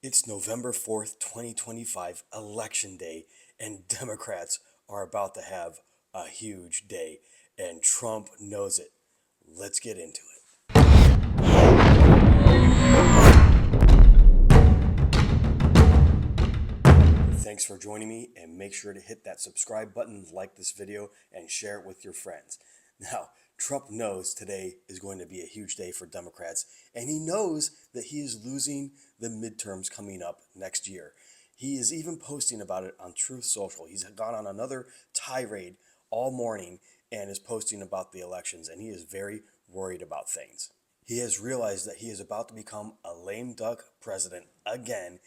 It's November 4th, 2025, Election Day, and Democrats are about to have a huge day, and Trump knows it. Let's get into it. Thanks for joining me, and make sure to hit that subscribe button, like this video, and share it with your friends. Now, Trump knows today is going to be a huge day for Democrats, and he knows that he is losing the midterms coming up next year. He is even posting about it on Truth Social. He's gone on another tirade all morning and is posting about the elections, and he is very worried about things. He has realized that he is about to become a lame duck president again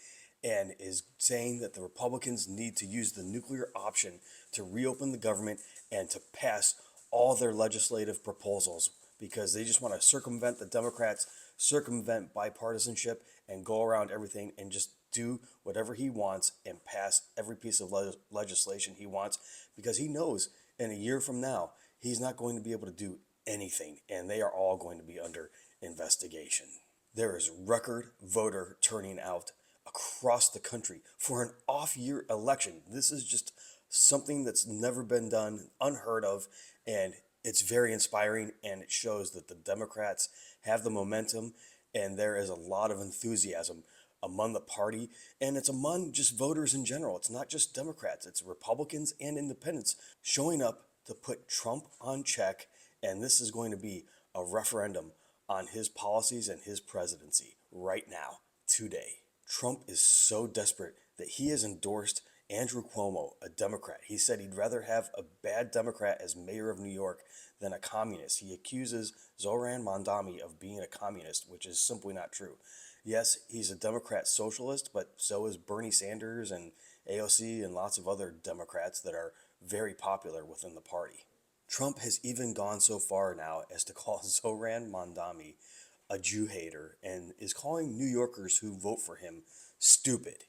and is saying that the Republicans need to use the nuclear option to reopen the government and to pass all their legislative proposals because they just want to circumvent the Democrats, circumvent bipartisanship, and go around everything and just do whatever he wants and pass every piece of legislation he wants because he knows in a year from now he's not going to be able to do anything and they are all going to be under investigation. There is record voter turning out across the country for an off-year election. This is just something that's never been done, unheard of, and it's very inspiring, and it shows that the Democrats have the momentum, and there is a lot of enthusiasm among the party, and it's among just voters in general. It's not just Democrats, it's Republicans and independents showing up to put Trump on check, and this is going to be a referendum on his policies and his presidency right now, today. Trump is so desperate that he has endorsed Andrew Cuomo, a Democrat. He said he'd rather have a bad Democrat as mayor of New York than a communist. He accuses Zoran Mondami of being a communist, which is simply not true. Yes, he's a Democrat socialist, but so is Bernie Sanders and AOC and lots of other Democrats that are very popular within the party. Trump has even gone so far now as to call Zoran Mondami a Jew hater and is calling New Yorkers who vote for him stupid.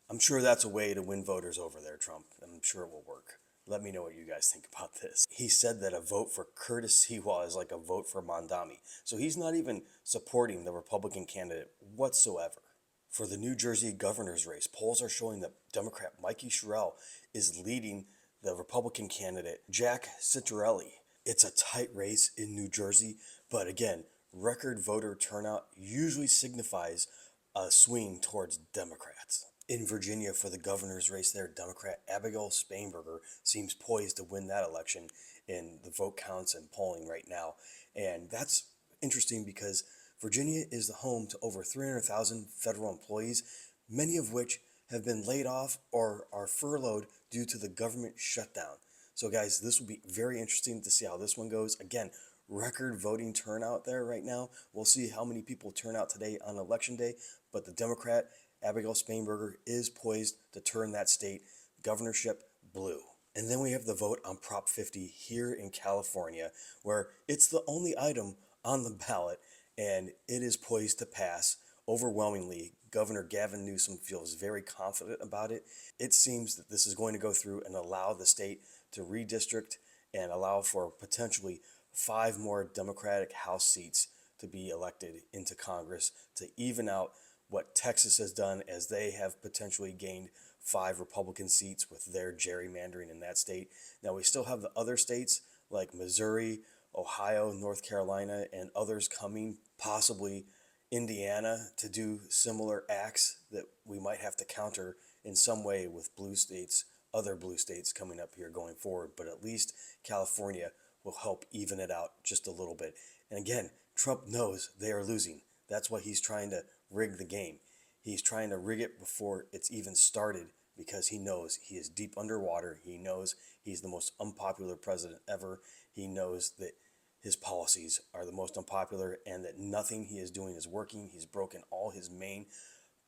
I'm sure that's a way to win voters over there, Trump. I'm sure it will work. Let me know what you guys think about this. He said that a vote for Curtis Sewa is like a vote for Mondami. So he's not even supporting the Republican candidate whatsoever. For the New Jersey governor's race, polls are showing that Democrat Mikey Sherrill is leading the Republican candidate Jack Ciattarelli. It's a tight race in New Jersey, but again, record voter turnout usually signifies a swing towards Democrats. In Virginia, for the governor's race there, Democrat Abigail Spanberger seems poised to win that election in the vote counts and polling right now. And that's interesting because Virginia is the home to over 300,000 federal employees, many of which have been laid off or are furloughed due to the government shutdown. So guys, this will be very interesting to see how this one goes. Again, record voting turnout there right now. We'll see how many people turn out today on election day, but the Democrat Abigail Spanberger is poised to turn that state governorship blue. And then we have the vote on Prop 50 here in California, where it's the only item on the ballot and it is poised to pass overwhelmingly. Governor Gavin Newsom feels very confident about it. It seems that this is going to go through and allow the state to redistrict and allow for potentially 5 more Democratic House seats to be elected into Congress to even out what Texas has done, as they have potentially gained 5 Republican seats with their gerrymandering in that state. Now we still have the other states like Missouri, Ohio, North Carolina, and others coming, possibly Indiana, to do similar acts that we might have to counter in some way with blue states, other blue states coming up here going forward. But at least California will help even it out just a little bit. And again, Trump knows they are losing. That's why he's trying to rig the game. He's trying to rig it before it's even started because he knows he is deep underwater. He knows he's the most unpopular president ever. He knows that his policies are the most unpopular and that nothing he is doing is working. He's broken all his main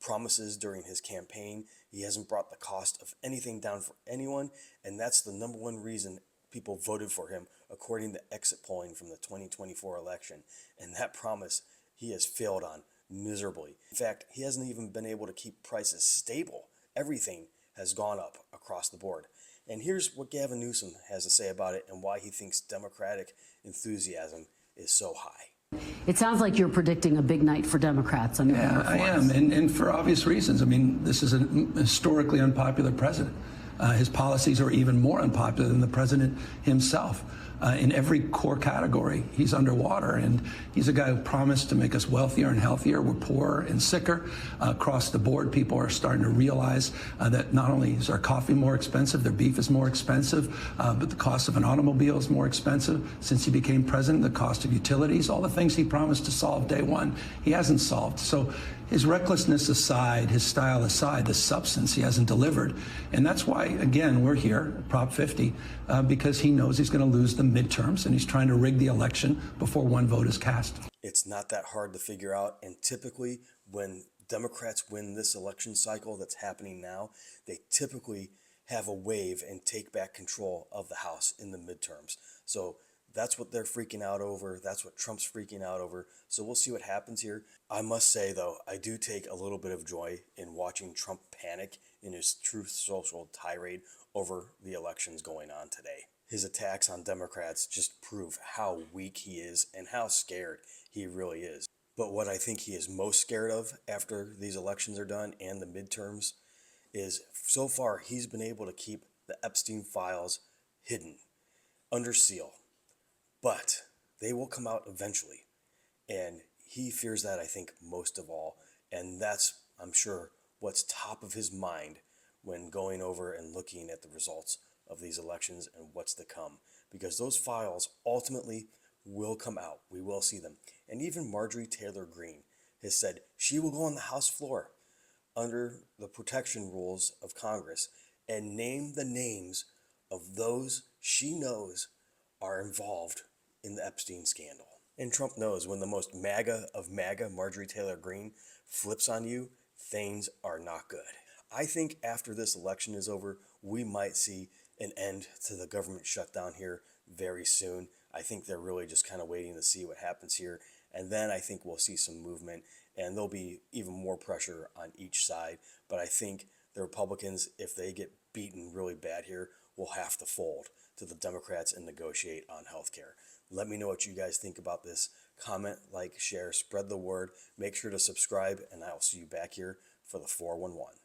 promises during his campaign. He hasn't brought the cost of anything down for anyone, and that's the number one reason people voted for him according to exit polling from the 2024 election. And that promise he has failed on miserably. In fact, he hasn't even been able to keep prices stable. Everything has gone up across the board. And here's what Gavin Newsom has to say about it and why he thinks Democratic enthusiasm is so high. It sounds like you're predicting a big night for Democrats on November 4th. I am, and for obvious reasons. I mean, this is a historically unpopular president. His policies are even more unpopular than the president himself. In every core category, he's underwater, and he's a guy who promised to make us wealthier and healthier. We're poorer and sicker. Across the board, people are starting to realize that not only is our coffee more expensive, their beef is more expensive, but the cost of an automobile is more expensive. Since he became president, the cost of utilities, all the things he promised to solve day one, he hasn't solved. So his recklessness aside, his style aside, the substance he hasn't delivered. And that's why, again, we're here, Prop 50, because he knows he's going to lose the midterms, and he's trying to rig the election before one vote is cast. It's not that hard to figure out, and typically when Democrats win this election cycle that's happening now, they typically have a wave and take back control of the House in the midterms. So that's what they're freaking out over. That's what Trump's freaking out over. So we'll see what happens here. I must say, though, I do take a little bit of joy in watching Trump panic in his Truth Social tirade over the elections going on today. His attacks on Democrats just prove how weak he is and how scared he really is. But what I think he is most scared of after these elections are done and the midterms is, so far, he's been able to keep the Epstein files hidden, under seal. But they will come out eventually, and he fears that, I think, most of all, and that's, I'm sure, what's top of his mind when going over and looking at the results of these elections and what's to come, because those files ultimately will come out. We will see them. And even Marjorie Taylor Greene has said she will go on the House floor under the protection rules of Congress and name the names of those she knows are involved in the Epstein scandal. And Trump knows when the most MAGA of MAGA, Marjorie Taylor Greene, flips on you, things are not good. I think after this election is over, we might see an end to the government shutdown here very soon. I think they're really just kind of waiting to see what happens here. And then I think we'll see some movement, and there'll be even more pressure on each side. But I think the Republicans, if they get beaten really bad here, will have to fold to the Democrats and negotiate on health care. Let me know what you guys think about this. Comment, like, share, spread the word. Make sure to subscribe, and I'll see you back here for the 411.